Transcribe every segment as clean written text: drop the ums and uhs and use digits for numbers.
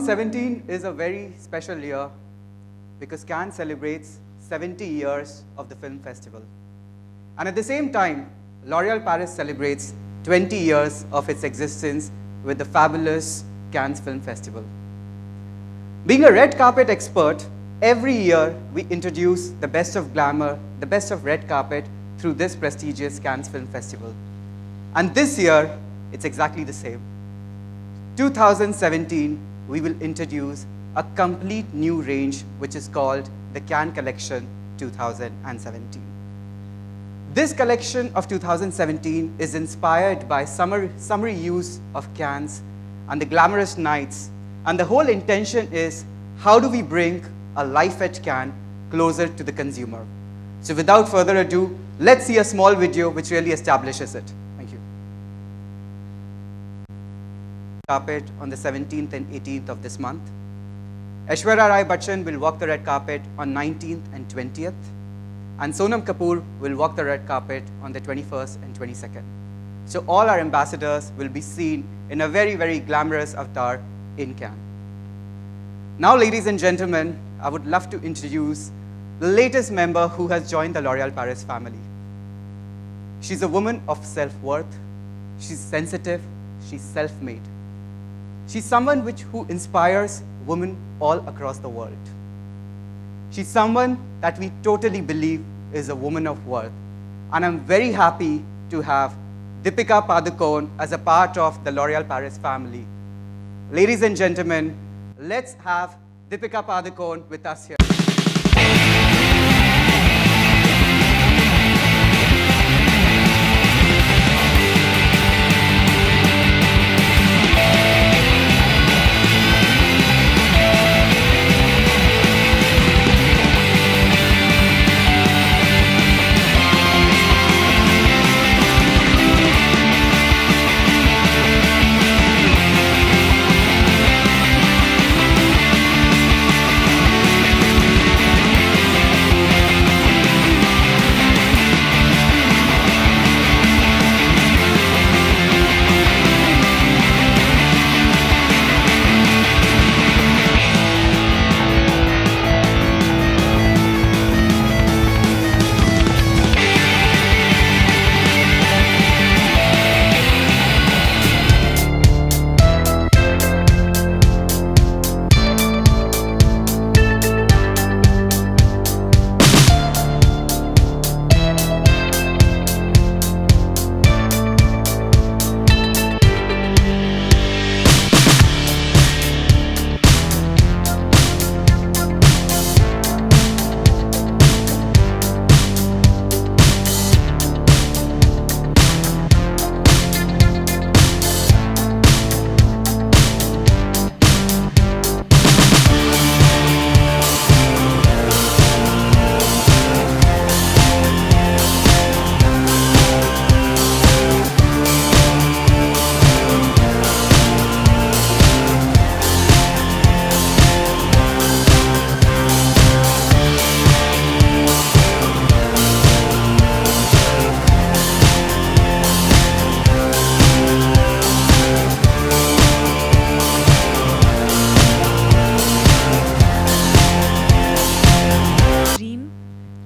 2017 is a very special year because Cannes celebrates 70 years of the film festival. And at the same time, L'Oréal Paris celebrates 20 years of its existence with the fabulous Cannes Film Festival. Being a red carpet expert, every year we introduce the best of glamour, the best of red carpet through this prestigious Cannes Film Festival. And this year, it's exactly the same. 2017, we will introduce a complete new range which is called the Cannes Collection 2017. This collection of 2017 is inspired by summery use of Cannes and the glamorous nights, and the whole intention is how do we bring a life at Cannes closer to the consumer. So without further ado, let's see a small video which really establishes it. Thank you. Carpet on the 17th and 18th of this month. Aishwarya Rai Bachchan will walk the red carpet on 19th and 20th. And Sonam Kapoor will walk the red carpet on the 21st and 22nd. So all our ambassadors will be seen in a very, very glamorous avatar in Cannes. Now, ladies and gentlemen, I would love to introduce the latest member who has joined the L'Oréal Paris family. She's a woman of self-worth. She's sensitive. She's self-made. She's someone who inspires women all across the world. She's someone that we totally believe is a woman of worth. And I'm very happy to have Deepika Padukone as a part of the L'Oréal Paris family. Ladies and gentlemen, let's have Deepika Padukone with us here.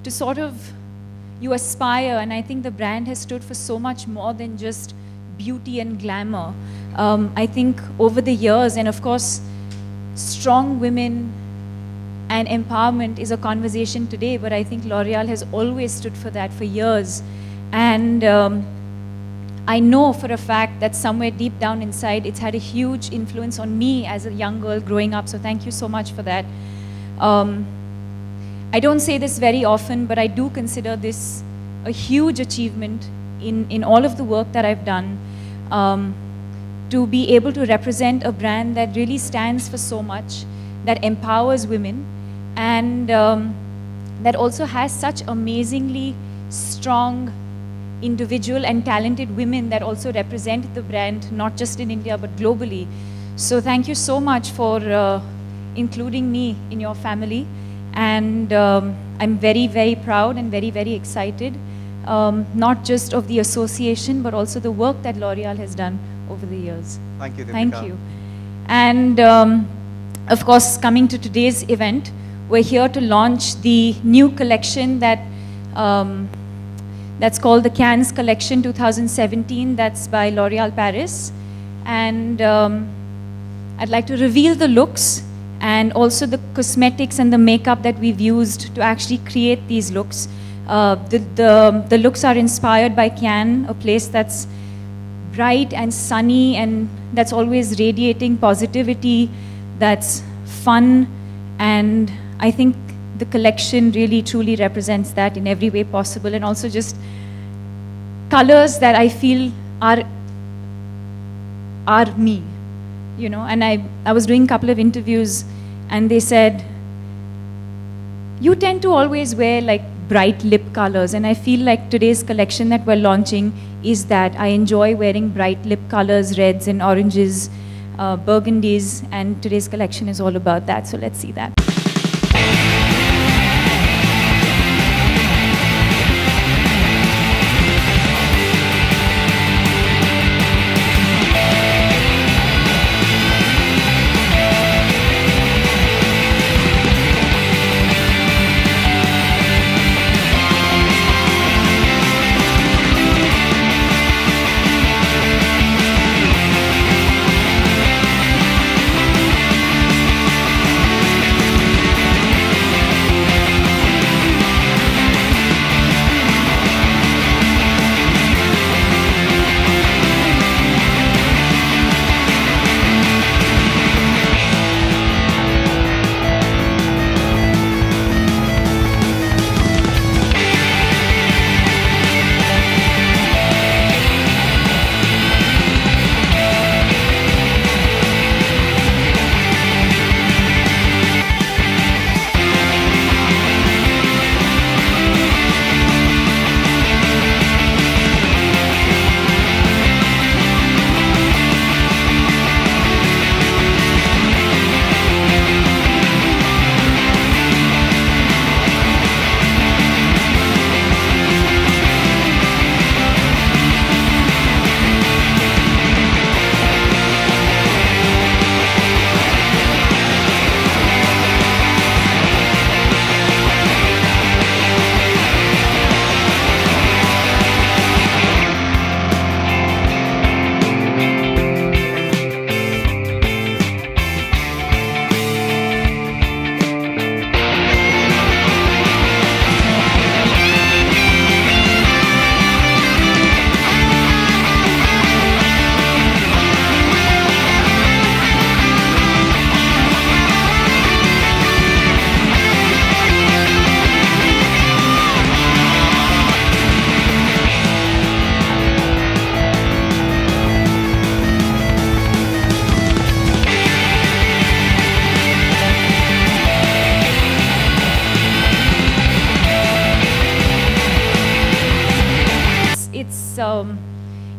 Sort of, you aspire, and I think the brand has stood for so much more than just beauty and glamour. I think over the years, and of course, strong women and empowerment is a conversation today, but I think L'Oréal has always stood for that for years. And I know for a fact that somewhere deep down inside, it's had a huge influence on me as a young girl growing up, so thank you so much for that. I don't say this very often, but I do consider this a huge achievement in all of the work that I've done, to be able to represent a brand that really stands for so much, that empowers women, and that also has such amazingly strong individual and talented women that also represent the brand, not just in India, but globally. So thank you so much for including me in your family. And I'm very, very proud and very, very excited, not just of the association, but also the work that L'Oréal has done over the years. Thank you, Deepika. Thank you. And of course, coming to today's event, we're here to launch the new collection that that's called the Cannes Collection 2017. That's by L'Oréal Paris. And I'd like to reveal the looks and also the cosmetics and the makeup that we've used to actually create these looks. The looks are inspired by Cannes, a place that's bright and sunny and that's always radiating positivity, that's fun, and I think the collection really truly represents that in every way possible, and also just colors that I feel are me, you know. And I was doing a couple of interviews and they said, you tend to always wear like bright lip colors, and I feel like today's collection that we're launching is that. I enjoy wearing bright lip colors, reds and oranges, burgundies, and today's collection is all about that. So let's see that.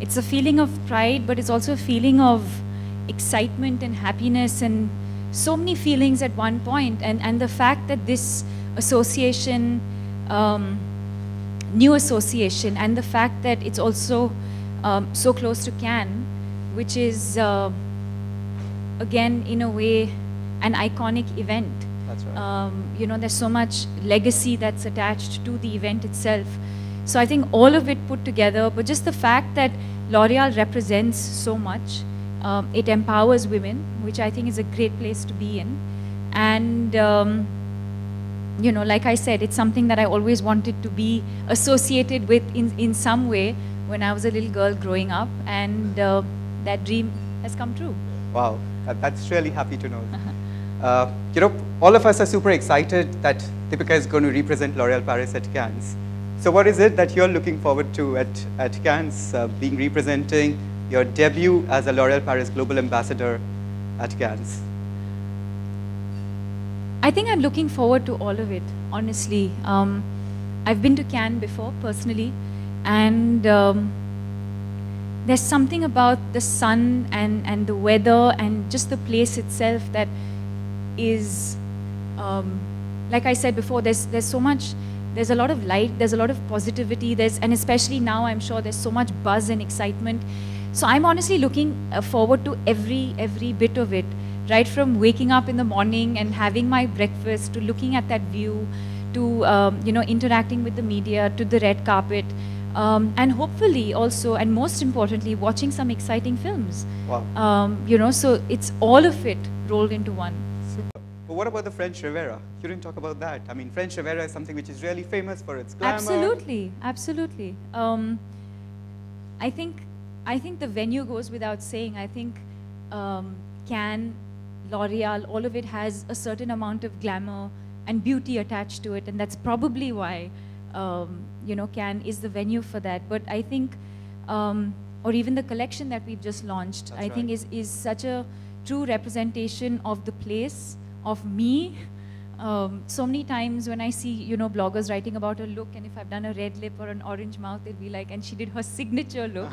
It's a feeling of pride, but it's also a feeling of excitement and happiness and so many feelings at one point. And the fact that this association, new association, and the fact that it's also so close to Cannes, which is, again, in a way, an iconic event. That's right. You know, there's so much legacy that's attached to the event itself. So I think all of it put together, but just the fact that L'Oréal represents so much, it empowers women, which I think is a great place to be in. And, you know, like I said, it's something that I always wanted to be associated with in some way when I was a little girl growing up, and that dream has come true. Wow, that's really happy to know. You know, all of us are super excited that Deepika is going to represent L'Oréal Paris at Cannes. So what is it that you're looking forward to at Cannes, being representing your debut as a L'Oréal Paris Global Ambassador at Cannes? I think I'm looking forward to all of it, honestly. I've been to Cannes before, personally, and there's something about the sun and the weather and just the place itself that is, like I said before, there's so much. There's a lot of light, there's a lot of positivity, and especially now I'm sure there's so much buzz and excitement. So I'm honestly looking forward to every bit of it, right from waking up in the morning and having my breakfast, to looking at that view, to interacting with the media, to the red carpet, and hopefully also, and most importantly, watching some exciting films. Wow. So it's all of it rolled into one. Super. But what about the French Riviera? You didn't talk about that. I mean, French Riviera is something which is really famous for its glamour. Absolutely, absolutely. I think the venue goes without saying. I think Cannes, L'Oreal, all of it has a certain amount of glamour and beauty attached to it, and that's probably why Cannes is the venue for that. But I think, or even the collection that we've just launched, I think is such a true representation of the place, of me. So many times when I see bloggers writing about a look, and if I've done a red lip or an orange mouth, they'll be like, and she did her signature look,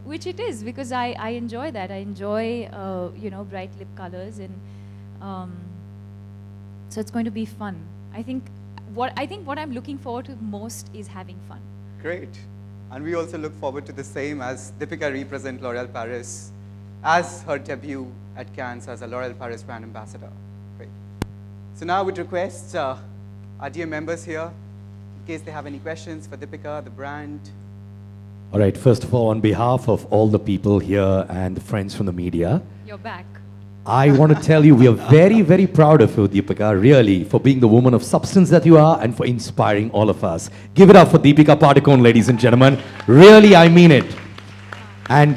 which it is, because I enjoy that. I enjoy bright lip colors, and so it's going to be fun. I think what I'm looking forward to most is having fun. Great. And we also look forward to the same, as Deepika represents L'Oréal Paris as her debut at Cannes as a L'Oréal Paris brand ambassador. Great. So now I would request our dear members here, in case they have any questions for Deepika, the brand. All right, first of all, on behalf of all the people here and the friends from the media, You're back. I want to tell you we are very, very proud of you, Deepika, really, for being the woman of substance that you are and for inspiring all of us. Give it up for Deepika Padukone, ladies and gentlemen. Really, I mean it. And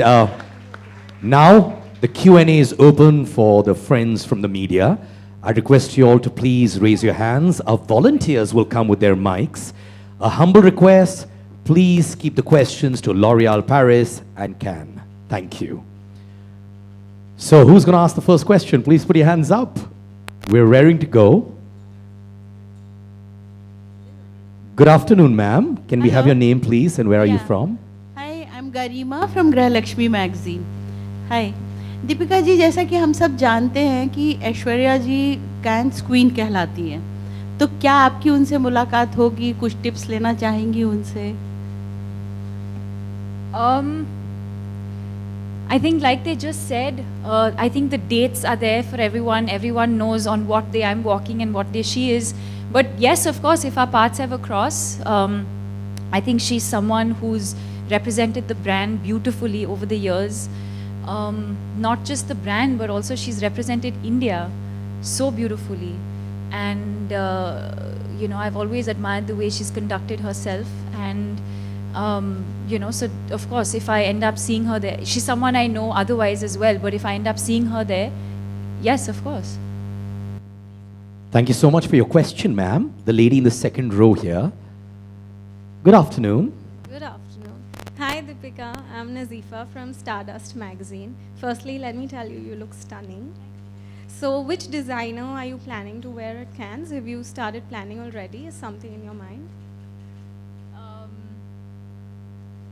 now the Q&A is open for the friends from the media. I request you all to please raise your hands. Our volunteers will come with their mics. A humble request, please keep the questions to L'Oréal Paris and Cannes. Thank you. So who's going to ask the first question? Please put your hands up. We're raring to go. Good afternoon, ma'am. Can we have your name, please, and where are you from? Hi, I'm Garima from Grah Lakshmi magazine. Hi. Deepika ji, जैसा कि हम सब जानते हैं कि ऐश्वर्या जी cans queen कहलाती हैं, तो क्या आपकी उनसे मुलाकात होगी? कुछ टिप्स लेना चाहेंगी उनसे? I think, like they just said, I think the dates are there for everyone. Everyone knows on what day I'm walking and what day she is. But yes, of course, if our paths ever cross, I think she's someone who's represented the brand beautifully over the years. Not just the brand, but also she's represented India so beautifully. And, I've always admired the way she's conducted herself. And, so of course, if I end up seeing her there, she's someone I know otherwise as well, but if I end up seeing her there, yes, of course. Thank you so much for your question, ma'am. The lady in the second row here. Good afternoon. Good afternoon. Hi, Deepika. I'm Nazifa from Stardust magazine. Firstly, let me tell you, you look stunning. So which designer are you planning to wear at Cannes? Have you started planning already? Is something in your mind?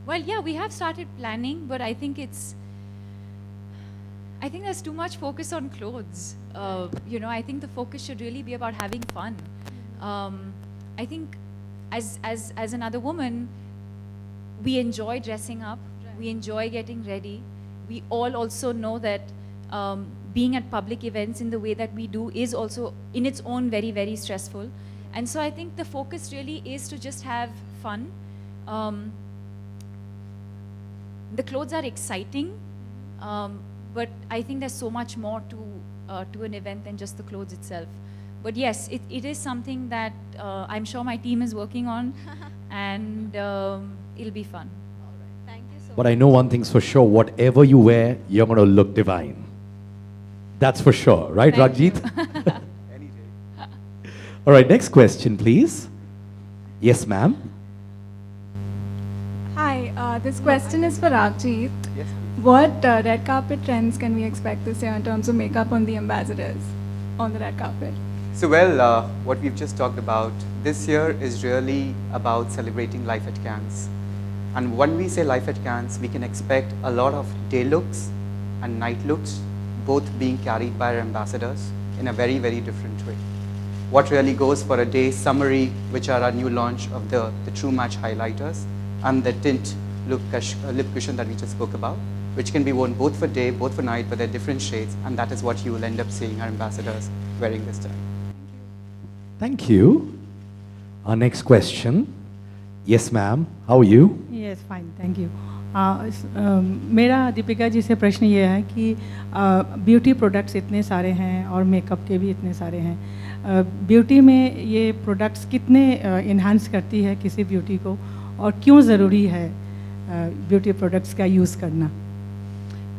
Well, yeah, we have started planning, but I think there's too much focus on clothes. I think the focus should really be about having fun. I think as another woman, we enjoy dressing up, we enjoy getting ready. We all also know that being at public events in the way that we do is also in its own very, very stressful. And so I think the focus really is to just have fun. The clothes are exciting, but I think there's so much more to an event than just the clothes itself. But yes, it is something that I'm sure my team is working on, and it'll be fun. All right. Thank you so much. But I know one thing's for sure, whatever you wear, you're going to look divine. That's for sure, right, Ragjit? Any day. All right, next question, please. Yes, ma'am. Hi, this question is for Ragjit. Yes. What red carpet trends can we expect this year in terms of makeup on the ambassadors on the red carpet? So, well, what we've just talked about this year is really about celebrating life at Cannes. And when we say life at Cannes, we can expect a lot of day looks and night looks, both being carried by our ambassadors in a very, very different way. What really goes for a day summary, which are our new launch of the True Match highlighters and the tint lip cushion that we just spoke about. which can be worn both for day, both for night, but they're different shades, and that is what you will end up seeing our ambassadors wearing this time. Thank you. Our next question. Yes, ma'am. How are you? Yes, fine, thank you. मेरा दीपिका जी से प्रश्न ये है कि beauty products इतने सारे हैं और मेकअप के भी इतने सारे हैं, ब्यूटी में ये प्रोडक्ट्स कितने इन्हांस करती है किसी ब्यूटी को, और क्यों ज़रूरी है ब्यूटी प्रोडक्ट्स का यूज़ करना?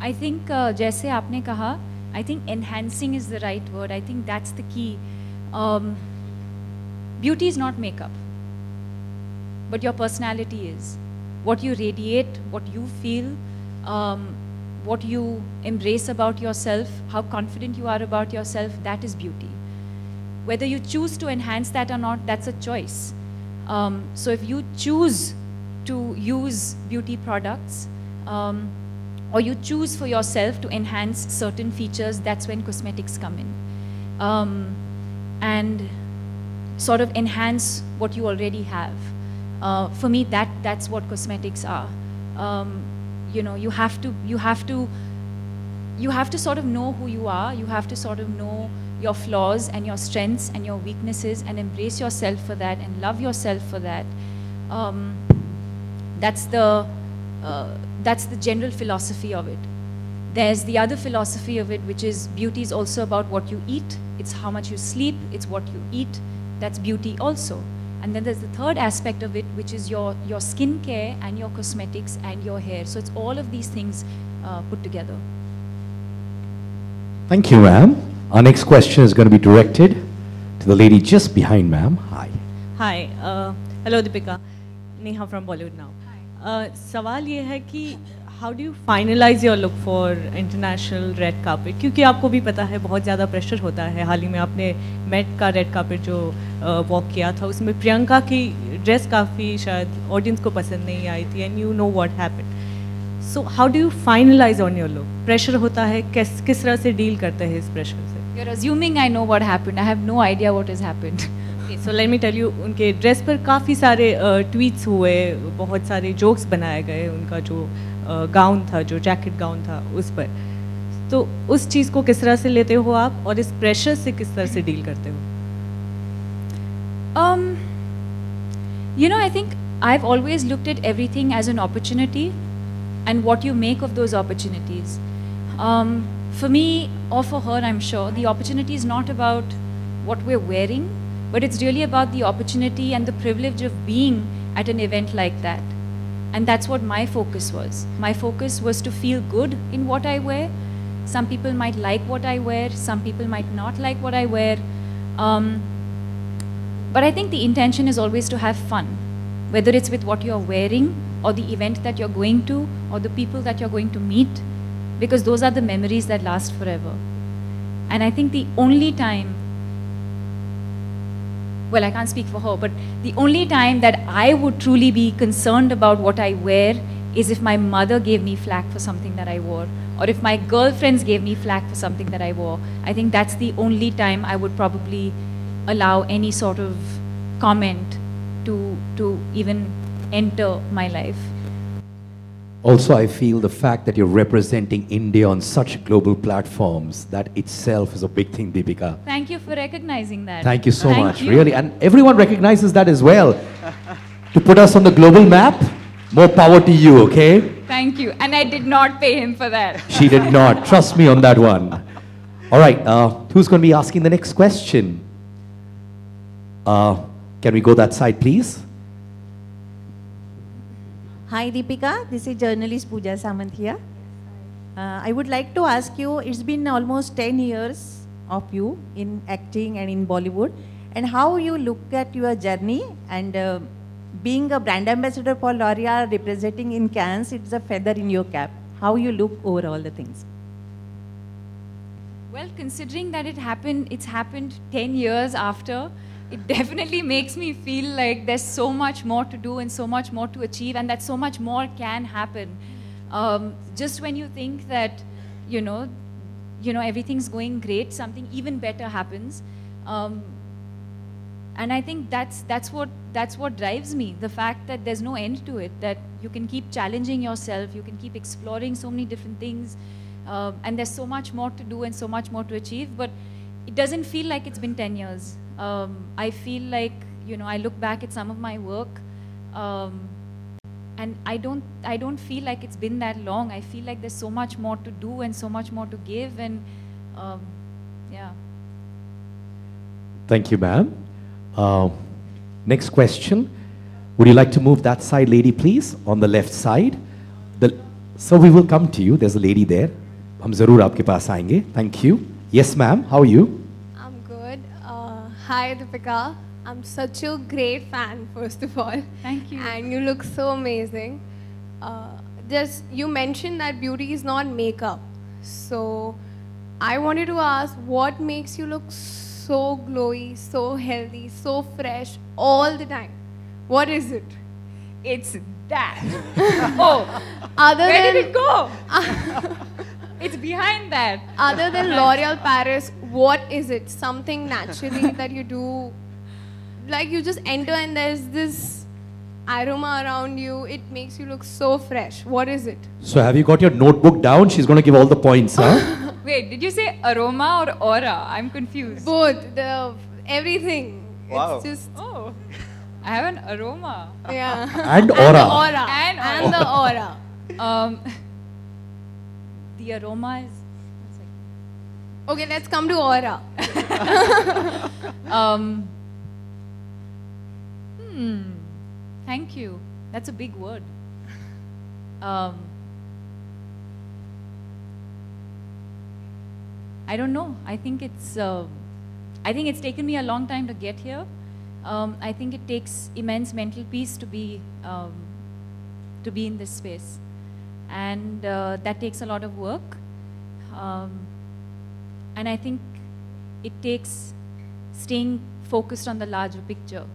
I think जैसे आपने कहा, I think enhancing is the right word. I think that's the key. Beauty is not makeup, but your personality is. What you radiate, what you feel, what you embrace about yourself, how confident you are about yourself, that is beauty. Whether you choose to enhance that or not, that's a choice. So if you choose to use beauty products, or you choose for yourself to enhance certain features, that's when cosmetics come in. And sort of enhance what you already have. For me, that's what cosmetics are. You know, you have to sort of know who you are. You have to sort of know your flaws and your strengths and your weaknesses, and embrace yourself for that and love yourself for that. That's the general philosophy of it. There's the other philosophy of it, which is beauty is also about what you eat. It's how much you sleep. It's what you eat. That's beauty also. And then there's the third aspect of it, which is your skin care and your cosmetics and your hair. So it's all of these things put together. Thank you, ma'am. Our next question is going to be directed to the lady just behind, ma'am. Hi. Hi. Hello, Deepika. Neha from Bollywood Now. सवाल ये है कि how do you finalize your look for international red carpet? क्योंकि आपको भी पता है बहुत ज़्यादा प्रेशर होता है. हाल ही में आपने मेट का रेड कार्पेट जो वॉक किया था, उसमें प्रियंका की ड्रेस काफ़ी शायद ऑडियंस को पसंद नहीं आई थी, and you know what happened. So how do you finalise on your look? Pressure होता है, किस तरह से डील करते हैं इस प्रेशर से? You're assuming I know what happened. I have no idea what has happened. So let me tell you, उनके ड्रेस पर काफ़ी सारे ट्वीट्स हुए, बहुत सारे जोक्स बनाए गए, उनका जो गाउन था, जो जैकेट गाउन था, उस पर. तो उस चीज़ को किस तरह से लेते हो आप, और इस प्रेशर से किस तरह से डील करते हो? You know, I think I've always looked at everything as an opportunity and what you make of those opportunities. For me, or for her, I'm sure, the opportunity is not about what we're wearing, but it's really about the opportunity and the privilege of being at an event like that. And that's what my focus was. My focus was to feel good in what I wear. Some people might like what I wear, some people might not like what I wear. But I think the intention is always to have fun, whether it's with what you're wearing, or the event that you're going to, or the people that you're going to meet, because those are the memories that last forever. And I think the only time, well, I can't speak for her, but the only time that I would truly be concerned about what I wear is if my mother gave me flack for something that I wore, or if my girlfriends gave me flack for something that I wore. I think that's the only time I would probably allow any sort of comment to even enter my life. Also, I feel the fact that you're representing India on such global platforms, that itself is a big thing, Deepika. Thank you for recognizing that. Thank you so much, you. really. And everyone recognizes that as well. To put us on the global map, more power to you, okay? Thank you. And I did not pay him for that. She did not. Trust me on that one. All right, who's going to be asking the next question? Can we go that side, please? Hi Deepika, this is journalist Pooja Samant here. I would like to ask you, it's been almost 10 years of you in acting and in Bollywood, and how you look at your journey, and being a brand ambassador for L'Oreal, representing in Cannes, it's a feather in your cap. How you look over all the things? Well, considering that it's happened 10 years after, it definitely makes me feel like there's so much more to do and so much more to achieve, and that so much more can happen. Just when you think that, you know, everything's going great, something even better happens. And I think that's what drives me. The fact that there's no end to it. That you can keep challenging yourself. You can keep exploring so many different things, and there's so much more to do and so much more to achieve. But it doesn't feel like it's been 10 years. I feel like, you know, I look back at some of my work, and I don't feel like it's been that long. I feel like there's so much more to do and so much more to give, and yeah. Thank you, ma'am. Next question. Would you like to move that side, lady, please? On the left side. So we will come to you. There's a lady there. हम ज़रूर आपके पास आएंगे. Thank you. Yes, ma'am. How are you? I'm good. Hi, Deepika. I'm such a great fan, first of all. Thank you. And you look so amazing. You mentioned that beauty is not makeup. So I wanted to ask, what makes you look so glowy, so healthy, so fresh all the time? What is it? It's that. Oh, where did it go? It's behind that. Other than L'Oreal Paris, what is it? Something naturally that you do? Like you just enter and there's this aroma around you. It makes you look so fresh. What is it? So have you got your notebook down? She's going to give all the points, huh? Wait, did you say aroma or aura? I'm confused. Both. Everything. Wow. It's just... Oh, I have an aroma. Yeah. And aura. And the aura. And the aura. The aroma is... Okay, let's come to aura. Thank you. That's a big word. I don't know. I think it's taken me a long time to get here. I think it takes immense mental peace to be in this space, and that takes a lot of work. And I think it takes staying focused on the larger picture.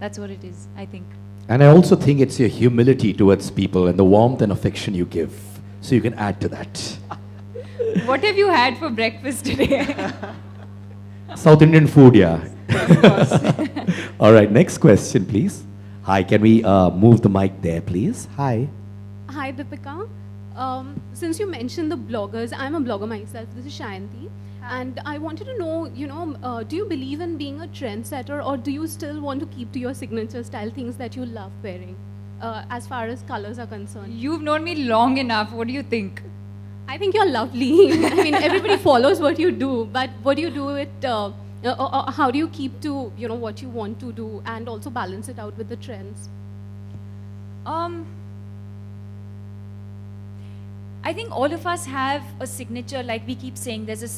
That's what it is, I think. And I also think it's your humility towards people and the warmth and affection you give. So you can add to that. What have you had for breakfast today? South Indian food, yeah. All right, next question, please. Hi, can we move the mic there, please? Hi. Hi, Deepika. Since you mentioned the bloggers, I'm a blogger myself. This is Shayanti. And I wanted to know, do you believe in being a trendsetter, or do you still want to keep to your signature style, things that you love wearing, as far as colors are concerned? You've known me long enough. What do you think? I think you're lovely. I mean, everybody follows what you do, but what do you do with, how do you keep to, what you want to do and also balance it out with the trends? I think all of us have a signature, like we keep saying, there's a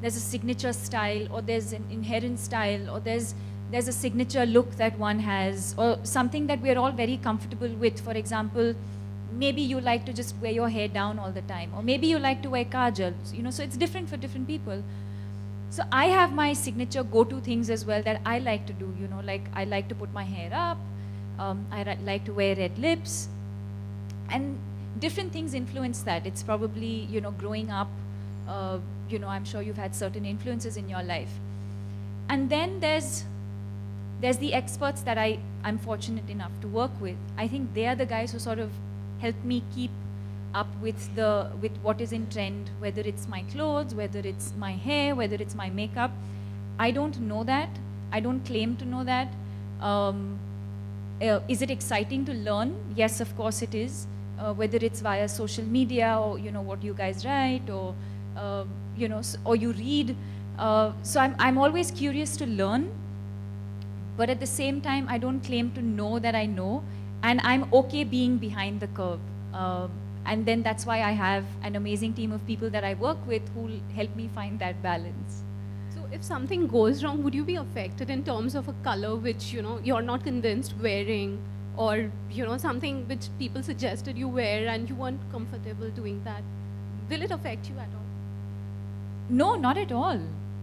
signature style, or there's an inherent style, or there's a signature look that one has, or something that we're all very comfortable with. For example, maybe you like to just wear your hair down all the time, or maybe you like to wear kajal, so it's different for different people. So I have my signature go-to things as well that I like to do, like I like to put my hair up, I like to wear red lips, and different things influence that. It's probably, growing up, I'm sure you've had certain influences in your life. And then there's the experts that I'm fortunate enough to work with. I think they are the guys who sort of help me keep up with what is in trend, whether it's my clothes, whether it's my hair, whether it's my makeup. I don't know that. I don't claim to know that. Is it exciting to learn? Yes, of course it is. Whether it's via social media, or what you guys write, or or you read. So I'm always curious to learn, but at the same time, I don't claim to know that I know, and I'm okay being behind the curve. And then that's why I have an amazing team of people that I work with who help me find that balance. So if something goes wrong, would you be affected in terms of a color which, you're not convinced wearing, or, something which people suggested you wear and you weren't comfortable doing that? Will it affect you at all? No, not at all.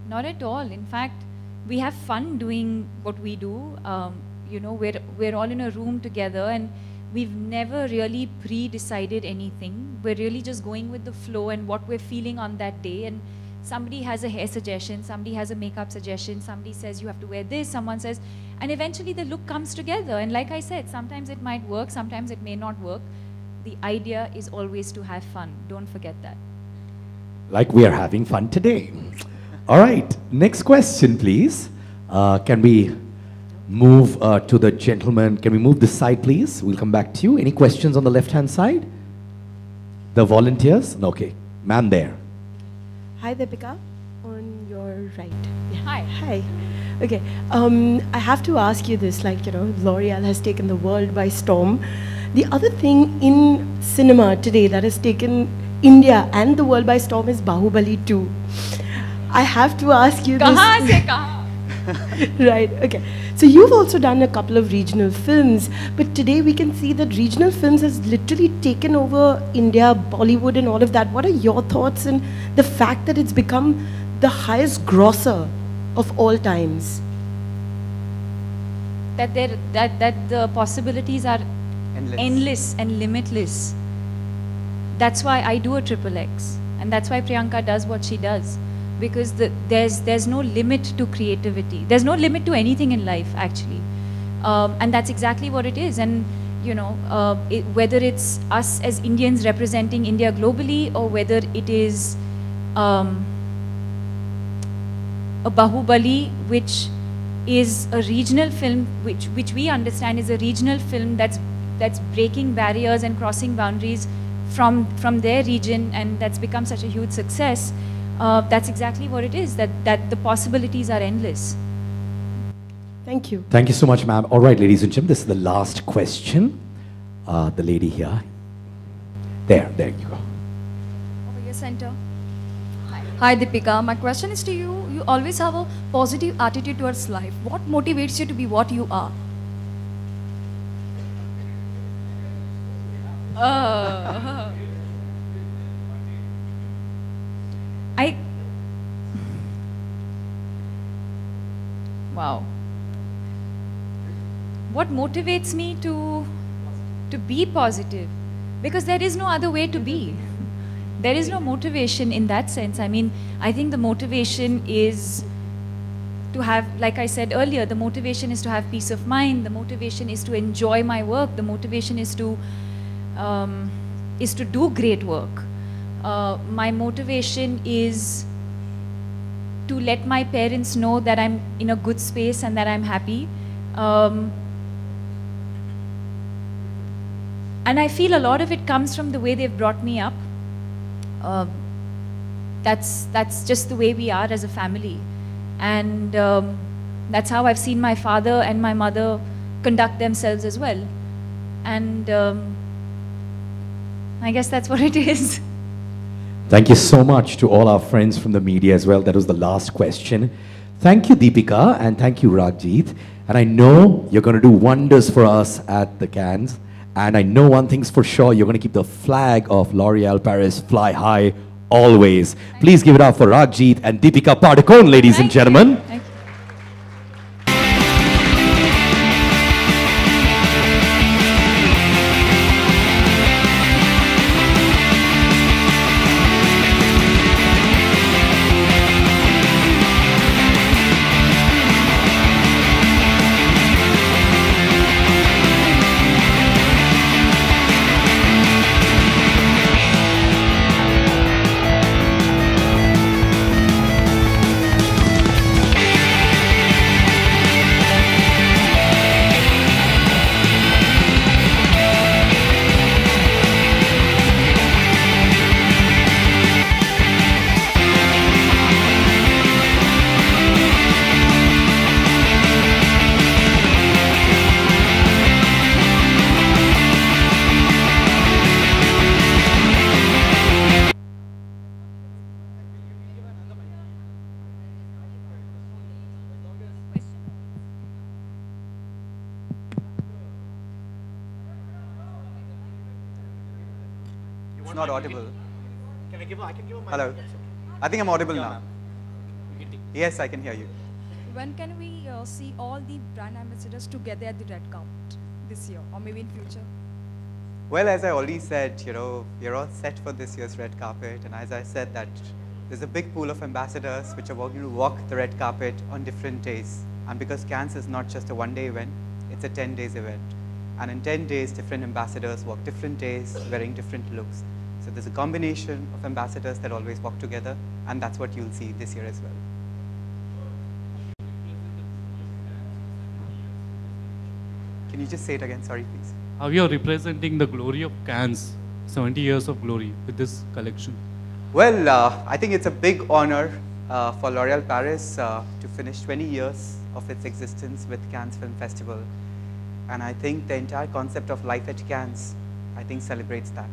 Not at all. In fact, we have fun doing what we do. We're all in a room together, and we've never really pre-decided anything. We're really just going with the flow and what we're feeling on that day. And somebody has a hair suggestion, somebody has a makeup suggestion, somebody says you have to wear this, someone says, and eventually the look comes together. And like I said, sometimes it might work, sometimes it may not work. The idea is always to have fun. Don't forget that. Like we are having fun today. All right, next question, please. Can we move to the gentleman? Can we move this side, please? We'll come back to you. Any questions on the left-hand side? The volunteers? Okay, ma'am there. Hi, Deepika. On your right. Yeah. Hi. Hi. Okay. I have to ask you this. Like, you know, L'Oreal has taken the world by storm. The other thing in cinema today that has taken India and the world by storm is Bahubali 2. I have to ask you this. Kahan se kahan? Right, okay. So you've also done a couple of regional films, but today we can see that regional films has literally taken over India, Bollywood and all of that. What are your thoughts on the fact that it's become the highest grosser of all times? That the possibilities are endless and limitless. That's why I do a XXX, and that's why Priyanka does what she does. Because there's no limit to creativity. There's no limit to anything in life, actually. And that's exactly what it is. And, you know, whether it's us as Indians representing India globally, or whether it is a Bahubali, which is a regional film, which we understand is a regional film that's breaking barriers and crossing boundaries from their region, and that's become such a huge success. That's exactly what it is, that the possibilities are endless. Thank you. Thank you so much, ma'am. All right, ladies and gentlemen, this is the last question. The lady here. There you go. Over your center. Hi, Deepika. My question is to you. You always have a positive attitude towards life. What motivates you to be what you are? Wow. What motivates me to be positive? Because there is no other way to be. There is no motivation in that sense. I mean, I think the motivation is to have, like I said earlier, the motivation is to have peace of mind. The motivation is to enjoy my work. The motivation is to do great work. My motivation is to let my parents know that I'm in a good space and that I'm happy. And I feel a lot of it comes from the way they've brought me up. That's just the way we are as a family. And that's how I've seen my father and my mother conduct themselves as well. And I guess that's what it is. Thank you so much to all our friends from the media as well. That was the last question. Thank you, Deepika, and thank you, Raghjit. And I know you're going to do wonders for us at the Cannes. And I know one thing's for sure, you're going to keep the flag of L'Oreal Paris fly high always. Please give it up for Raghjit and Deepika Padukone, ladies and gentlemen. Thank you. It's not audible. I can give a mic. Hello. I think I'm audible now. Yes, I can hear you. When can we see all the brand ambassadors together at the red carpet this year, or maybe in future? Well, as I already said, you know, we're all set for this year's red carpet, and as I said that there's a big pool of ambassadors which are going to walk the red carpet on different days. And because Cannes is not just a one-day event, it's a 10 days event. And in 10 days, different ambassadors walk different days, wearing different looks. So there's a combination of ambassadors that always walk together, and that's what you'll see this year as well. Can you just say it again? Sorry, please. How you are representing the glory of Cannes, 70 years of glory with this collection? Well, I think it's a big honor for L'Oréal Paris to finish 20 years of its existence with Cannes Film Festival. And I think the entire concept of Life at Cannes, I think celebrates that.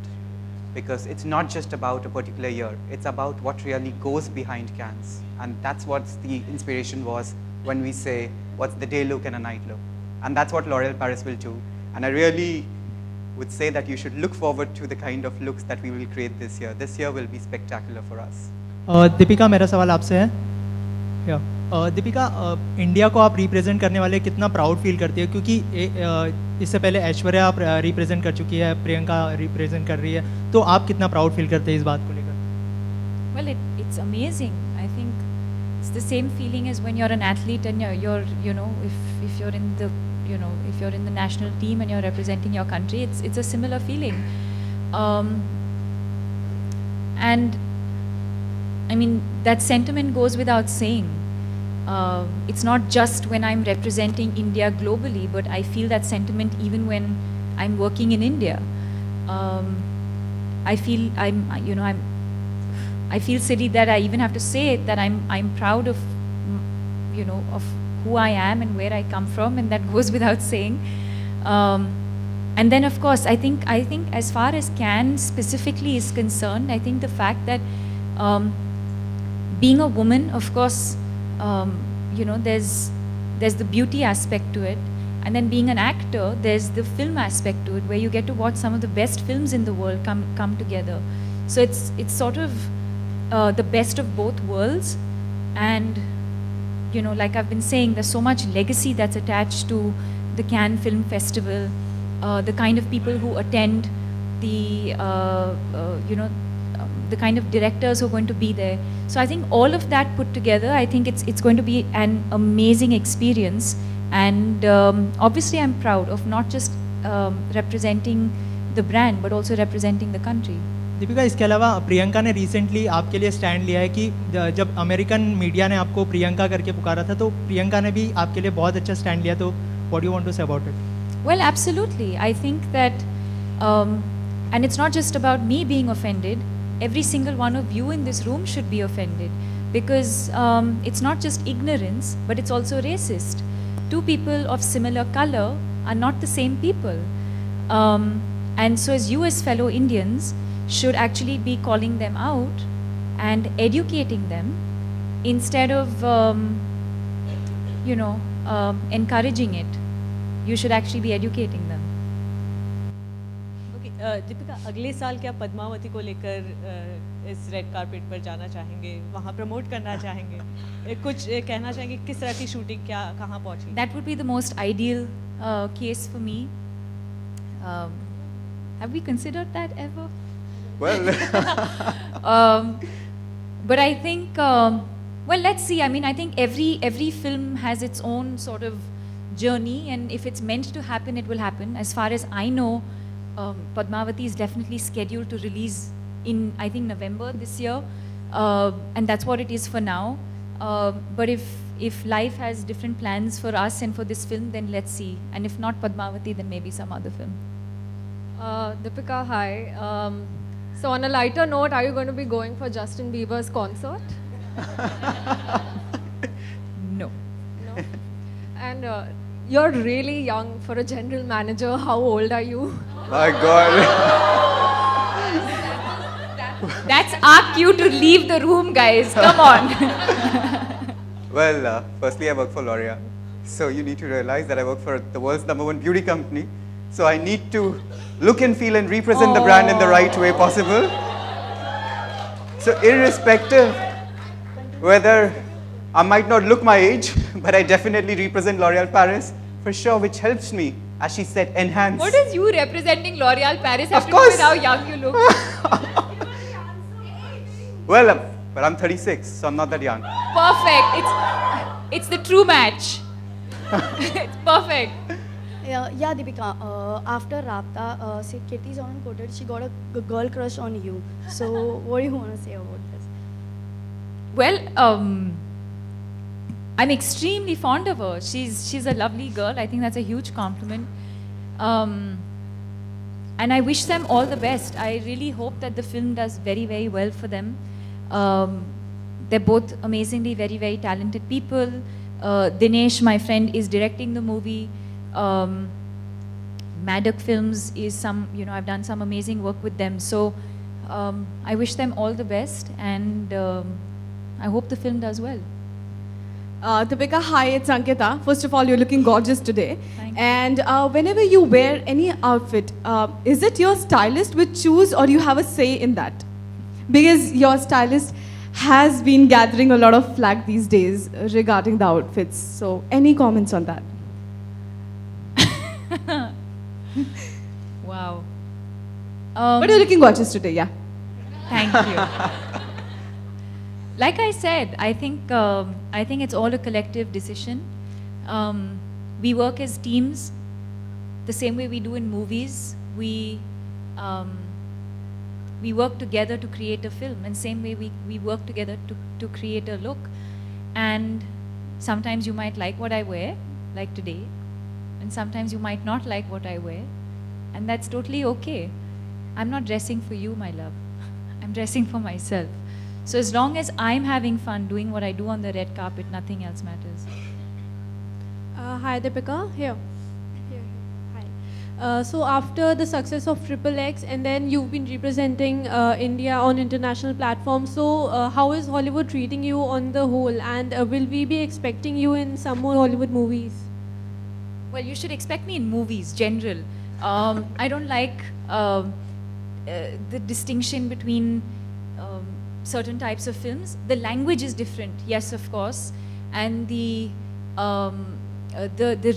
Because it's not just about a particular year, it's about what really goes behind Cannes. And that's what the inspiration was when we say, what's the day look and a night look? And that's what L'Oréal Paris will do. And I really would say that you should look forward to the kind of looks that we will create this year. This year will be spectacular for us. Deepika, मेरा सवाल आपसे है। Deepika, India को आप represent करने वाले कितना proud feel करती है, क्योंकि इससे पहले ऐश्वर्या आप रिप्रेजेंट कर चुकी है, प्रियंका रिप्रेजेंट कर रही है, तो आप कितना प्राउड फील करते हैं इस बात को लेकर? Well, it's amazing. I think it's the same feeling as when you're an athlete and you're you know, if you're in the, you know, if you're in the national team and you're representing your country, it's a similar feeling. And I mean, that sentiment goes without saying. It's not just when I'm representing India globally, but I feel that sentiment even when I'm working in India. I feel I feel silly that I even have to say it, that I'm proud of, you know, of who I am and where I come from, and that goes without saying. And then, of course, I think as far as Cannes specifically is concerned, I think the fact that being a woman, of course, you know, there's the beauty aspect to it, and then being an actor, there's the film aspect to it, where you get to watch some of the best films in the world come together. So it's sort of the best of both worlds, and you know, like I've been saying, there's so much legacy that's attached to the Cannes Film Festival, the kind of people who attend, the you know, the kind of directors who are going to be there. So I think all of that put together, I think it's going to be an amazing experience. And obviously I'm proud of not just representing the brand, but also representing the country. Deepika, इसके अलावा प्रियंका ने recently आपके लिए stand लिया है कि जब American media ने आपको प्रियंका करके पुकारा था, तो प्रियंका ने भी आपके लिए बहुत अच्छा स्टैंड लिया, तो what do you want to say about it? Well, absolutely. I think that, and it's not just about me being offended. Every single one of you in this room should be offended, because it's not just ignorance, but it's also racist. Two people of similar color are not the same people. And so as you as fellow Indians should actually be calling them out and educating them instead of, you know, encouraging it. You should actually be educating them. Okay, Deepika, अगले साल क्या पद्मावती को लेकर इस red carpet पर जाना चाहेंगे, वहाँ प्रमोट करना चाहेंगे, कुछ कहना चाहेंगे, किस तरह की शूटिंग क्या कहाँ पहुँची? That would be the most ideal case for me. Have we considered that ever? Well, but I think, well, let's see. I mean, I think every film has its own sort of journey, and if it's meant to happen, it will happen. As far as I know, Padmavati is definitely scheduled to release in, I think, November this year, and that's what it is for now. But if life has different plans for us and for this film, then let's see. And if not Padmavati, then maybe some other film. Deepika, hi. So on a lighter note, are you going to be going for Justin Bieber's concert? No. No? And you're really young for a general manager. How old are you? My God. That's our cue to leave the room, guys. Come on. Well, firstly, I work for L'Oréal. So you need to realize that I work for the world's #1 beauty company. So I need to look and feel and represent the brand in the right way possible. So irrespective whether I might not look my age, but I definitely represent L'Oréal Paris for sure, which helps me, as she said, enhance. What does you representing L'Oréal Paris have Of to do course. with how young you look? Well, but I'm 36, so I'm not that young. Perfect. It's the true match. It's perfect. Yeah, Deepika. After Rapta, say Kitty Zonan quoted, she got a girl crush on you. So, what do you want to say about this? Well, I'm extremely fond of her. She's a lovely girl. I think that's a huge compliment. And I wish them all the best. I really hope that the film does very, very well for them. They're both amazingly very, very talented people. Dinesh, my friend, is directing the movie. Maddock Films is I've done some amazing work with them. So I wish them all the best, and I hope the film does well. Deepika, hi, it's Ankita. First of all, you're looking gorgeous today. Thank and whenever you wear any outfit, is it your stylist which choose, or you have a say in that? Because your stylist has been gathering a lot of flack these days regarding the outfits. So, any comments on that? Wow. But you're looking gorgeous today, yeah. Thank you. Like I said, I think it's all a collective decision. We work as teams, the same way we do in movies. We work together to create a film, and same way we work together to create a look. And sometimes you might like what I wear, like today, and sometimes you might not like what I wear, and that's totally okay. I'm not dressing for you, my love. I'm dressing for myself. So as long as I'm having fun doing what I do on the red carpet, nothing else matters. Hi, Deepika. Here. Hi. So after the success of Triple X, and then you've been representing India on international platforms, so how is Hollywood treating you on the whole? And will we be expecting you in some more Hollywood movies? Well, you should expect me in movies, general. I don't like the distinction between certain types of films. The language is different, yes, of course, and the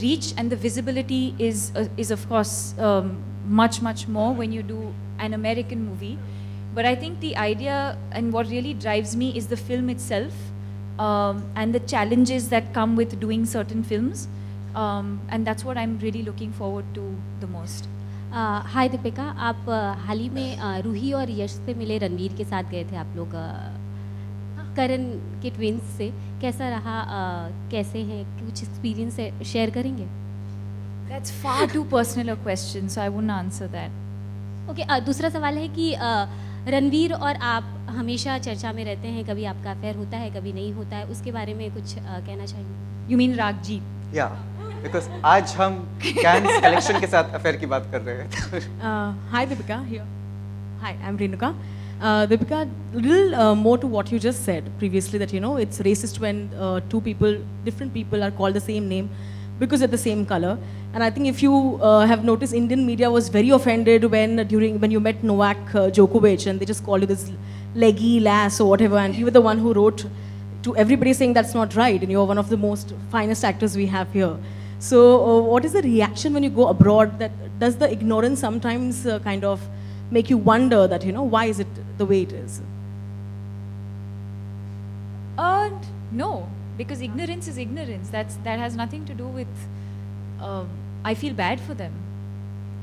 reach and the visibility is of course much more when you do an American movie. But I think the idea and what really drives me is the film itself and the challenges that come with doing certain films, and that's what I'm really looking forward to the most. हाय दीपिका, आप हाल ही में रूही और यश से मिले, रणवीर के साथ गए थे आप लोग करण के ट्विंस से, कैसा रहा, कैसे हैं, कुछ एक्सपीरियंस शेयर करेंगे? That's far too personal a question, so I wouldn't answer that. Okay, दूसरा सवाल है कि रणवीर और आप हमेशा चर्चा में रहते हैं, कभी आपका अफेयर होता है, कभी नहीं होता है, उसके बारे में कुछ कहना चाहिए? You mean Raghji? Yeah. Because आज हम Cannes collection के साथ affair की बात कर रहे हैं. Hi Deepika, here. Hi, I'm Renuka. Deepika, a little more to what you just said previously, that it's racist when different people are called the same name because they're the same color. And I think if you have noticed, Indian media was very offended when you met Novak Djokovic and they just called you this leggy lass or whatever, and you were the one who wrote to everybody saying that's not right, and you're one of the most finest actors we have here. So what is the reaction when you go abroad? That does the ignorance sometimes kind of make you wonder that, why is it the way it is? No, because ignorance is ignorance. That has nothing to do with, I feel bad for them.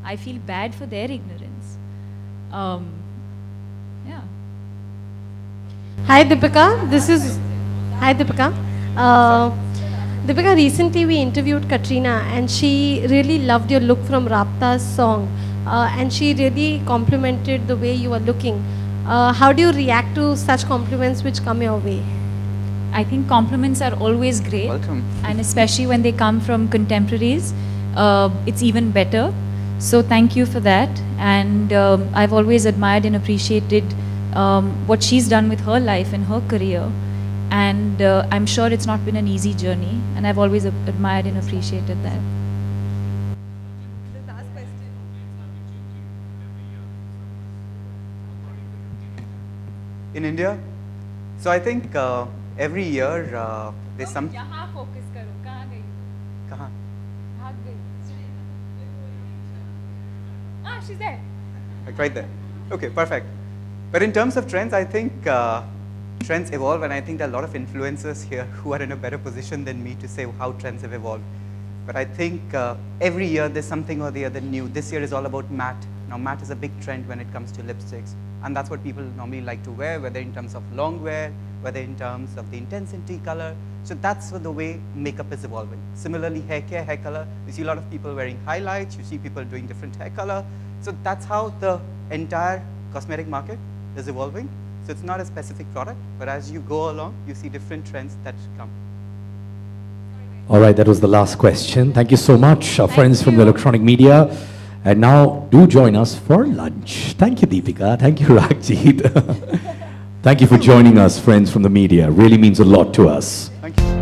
I feel bad for their ignorance. Yeah. Hi Deepika, Hi Deepika. Deepika, recently we interviewed Katrina and she really loved your look from Rapta's song and she really complimented the way you are looking. How do you react to such compliments which come your way? I think compliments are always great. Welcome. And especially when they come from contemporaries, it's even better. So thank you for that. And I've always admired and appreciated what she's done with her life and her career. And I'm sure it's not been an easy journey, and I've always admired and appreciated that. In India, so I think every year there's some. यहाँ focus करो, कहाँ गई? कहाँ? भाग गई. Ah, she's there. Like right there. Okay, perfect. But in terms of trends, I think trends evolve, and I think there are a lot of influencers here who are in a better position than me to say how trends have evolved. But I think every year there's something or the other new. This year is all about matte. Now matte is a big trend when it comes to lipsticks, and that's what people normally like to wear, whether in terms of long wear, whether in terms of the intensity color. So that's the way makeup is evolving. Similarly, hair care, hair color, you see a lot of people wearing highlights, you see people doing different hair color. So that's how the entire cosmetic market is evolving. So it's not a specific product, but as you go along, you see different trends that come. All right, that was the last question. Thank you so much, our friends from the electronic media. And now, do join us for lunch. Thank you, Deepika. Thank you, Raghjit. Thank you for joining us, friends from the media. Really means a lot to us. Thank you.